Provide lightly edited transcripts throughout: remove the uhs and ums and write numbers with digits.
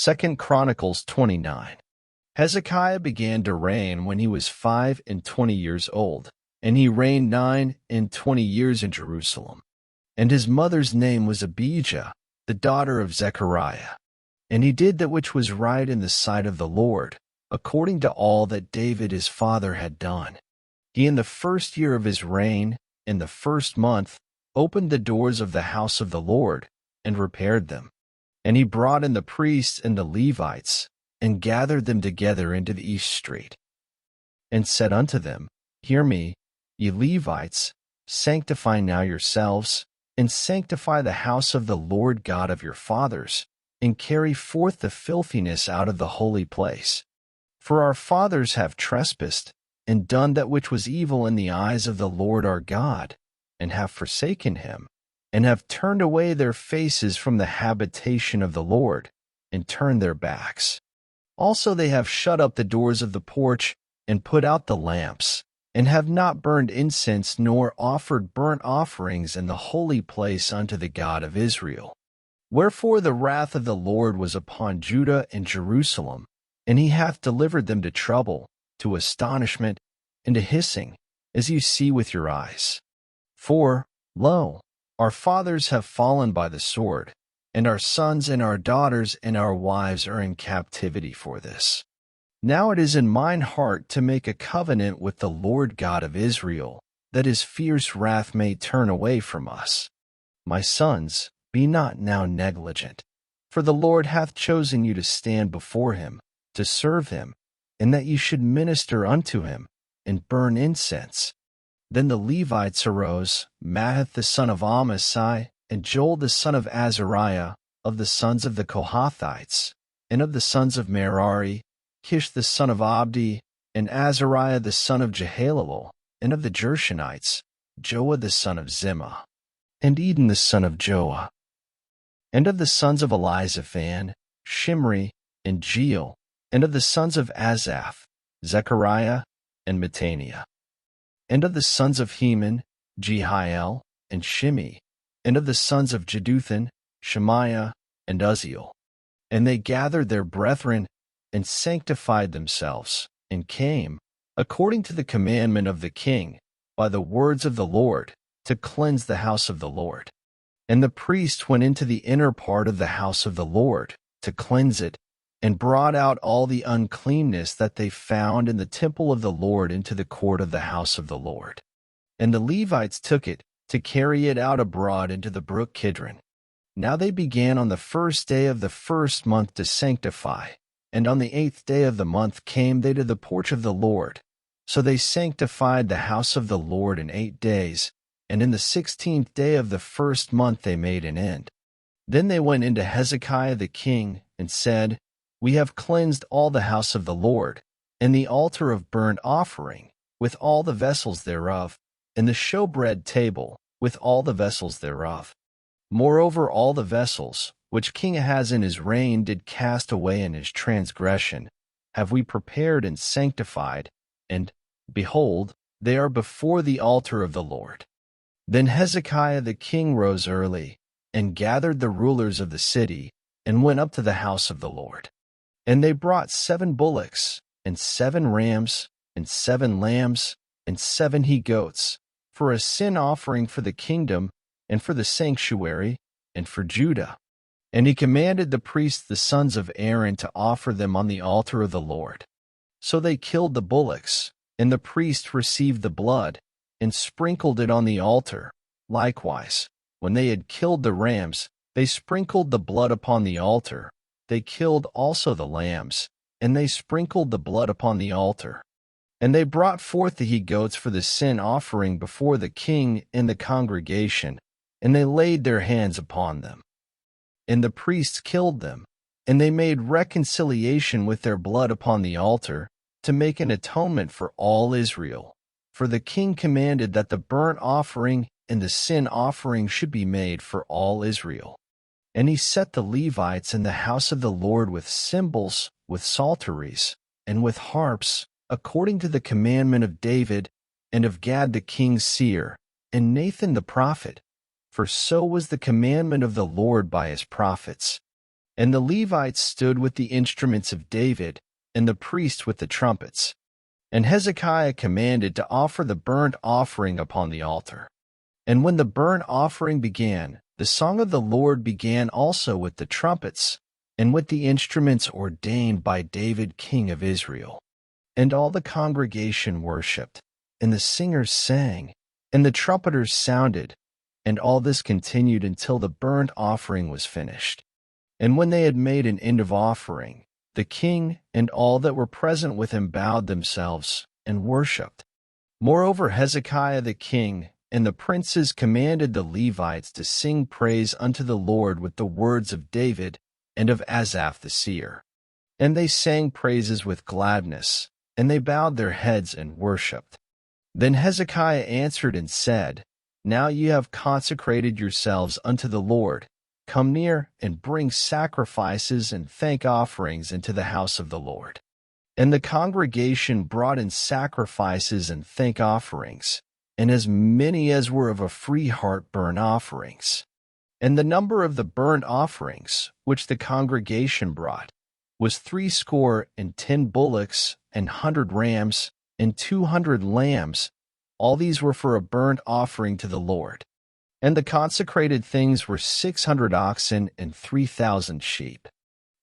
2 Chronicles 29. Hezekiah began to reign when he was 25 years old, and he reigned 29 years in Jerusalem. And his mother's name was Abijah, the daughter of Zechariah. And he did that which was right in the sight of the Lord, according to all that David his father had done. He in the first year of his reign, in the first month, opened the doors of the house of the Lord, and repaired them. And he brought in the priests and the Levites, and gathered them together into the east street, and said unto them, Hear me, ye Levites, sanctify now yourselves, and sanctify the house of the Lord God of your fathers, and carry forth the filthiness out of the holy place. For our fathers have trespassed, and done that which was evil in the eyes of the Lord our God, and have forsaken him, and have turned away their faces from the habitation of the Lord, and turned their backs. Also they have shut up the doors of the porch, and put out the lamps, and have not burned incense nor offered burnt offerings in the holy place unto the God of Israel. Wherefore the wrath of the Lord was upon Judah and Jerusalem, and he hath delivered them to trouble, to astonishment, and to hissing, as you see with your eyes. For, lo, our fathers have fallen by the sword, and our sons and our daughters and our wives are in captivity for this. Now it is in mine heart to make a covenant with the Lord God of Israel, that his fierce wrath may turn away from us. My sons, be not now negligent, for the Lord hath chosen you to stand before him, to serve him, and that ye should minister unto him, and burn incense. Then the Levites arose, Mahath the son of Amasai, and Joel the son of Azariah, of the sons of the Kohathites, and of the sons of Merari, Kish the son of Abdi, and Azariah the son of Jehalelel, and of the Gershonites, Joah the son of Zimmah, and Eden the son of Joah. And of the sons of Elizaphan, Shimri, and Jeiel, and of the sons of Asaph, Zechariah, and Mattaniah. And of the sons of Heman, Jehiel, and Shimei, and of the sons of Jeduthun, Shemaiah, and Uzziel. And they gathered their brethren, and sanctified themselves, and came, according to the commandment of the king, by the words of the Lord, to cleanse the house of the Lord. And the priest went into the inner part of the house of the Lord, to cleanse it, and brought out all the uncleanness that they found in the temple of the Lord into the court of the house of the Lord. And the Levites took it, to carry it out abroad into the brook Kidron. Now they began on the first day of the first month to sanctify, and on the 8th day of the month came they to the porch of the Lord. So they sanctified the house of the Lord in 8 days, and in the 16th day of the first month they made an end. Then they went into Hezekiah the king, and said, We have cleansed all the house of the Lord, and the altar of burnt offering, with all the vessels thereof, and the showbread table, with all the vessels thereof. Moreover all the vessels, which King Ahaz in his reign did cast away in his transgression, have we prepared and sanctified, and, behold, they are before the altar of the Lord. Then Hezekiah the king rose early, and gathered the rulers of the city, and went up to the house of the Lord. And they brought 7 bullocks, and 7 rams, and 7 lambs, and 7 he-goats, for a sin offering for the kingdom, and for the sanctuary, and for Judah. And he commanded the priests the sons of Aaron to offer them on the altar of the Lord. So they killed the bullocks, and the priest received the blood, and sprinkled it on the altar. Likewise, when they had killed the rams, they sprinkled the blood upon the altar. They killed also the lambs, and they sprinkled the blood upon the altar. And they brought forth the he-goats for the sin offering before the king and the congregation, and they laid their hands upon them. And the priests killed them, and they made reconciliation with their blood upon the altar, to make an atonement for all Israel. For the king commanded that the burnt offering and the sin offering should be made for all Israel. And he set the Levites in the house of the Lord with cymbals, with psalteries, and with harps, according to the commandment of David, and of Gad the king's seer, and Nathan the prophet, for so was the commandment of the Lord by his prophets. And the Levites stood with the instruments of David, and the priests with the trumpets. And Hezekiah commanded to offer the burnt offering upon the altar. And when the burnt offering began, the song of the Lord began also with the trumpets, and with the instruments ordained by David king of Israel. And all the congregation worshipped, and the singers sang, and the trumpeters sounded, and all this continued until the burnt offering was finished. And when they had made an end of offering, the king and all that were present with him bowed themselves and worshipped. Moreover, Hezekiah the king and the princes commanded the Levites to sing praise unto the Lord with the words of David and of Asaph the seer. And they sang praises with gladness, and they bowed their heads and worshipped. Then Hezekiah answered and said, Now ye have consecrated yourselves unto the Lord. Come near and bring sacrifices and thank offerings into the house of the Lord. And the congregation brought in sacrifices and thank offerings, and as many as were of a free heart burnt offerings. And the number of the burnt offerings which the congregation brought was 60 bullocks, and 100 rams, and 200 lambs. All these were for a burnt offering to the Lord. And the consecrated things were 600 oxen and 3,000 sheep.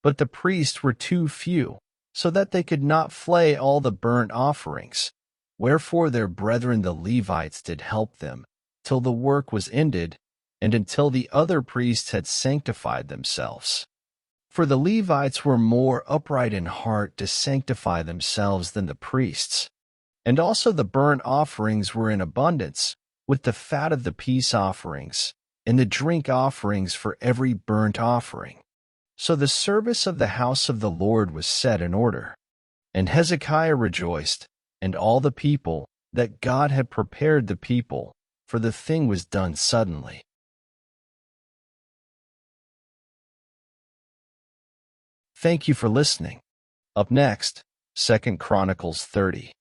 But the priests were too few, so that they could not flay all the burnt offerings. Wherefore their brethren the Levites did help them, till the work was ended, and until the other priests had sanctified themselves. For the Levites were more upright in heart to sanctify themselves than the priests. And also the burnt offerings were in abundance, with the fat of the peace offerings, and the drink offerings for every burnt offering. So the service of the house of the Lord was set in order. And Hezekiah rejoiced, and all the people, that God had prepared the people, for the thing was done suddenly. Thank you for listening. Up next, 2 Chronicles 30.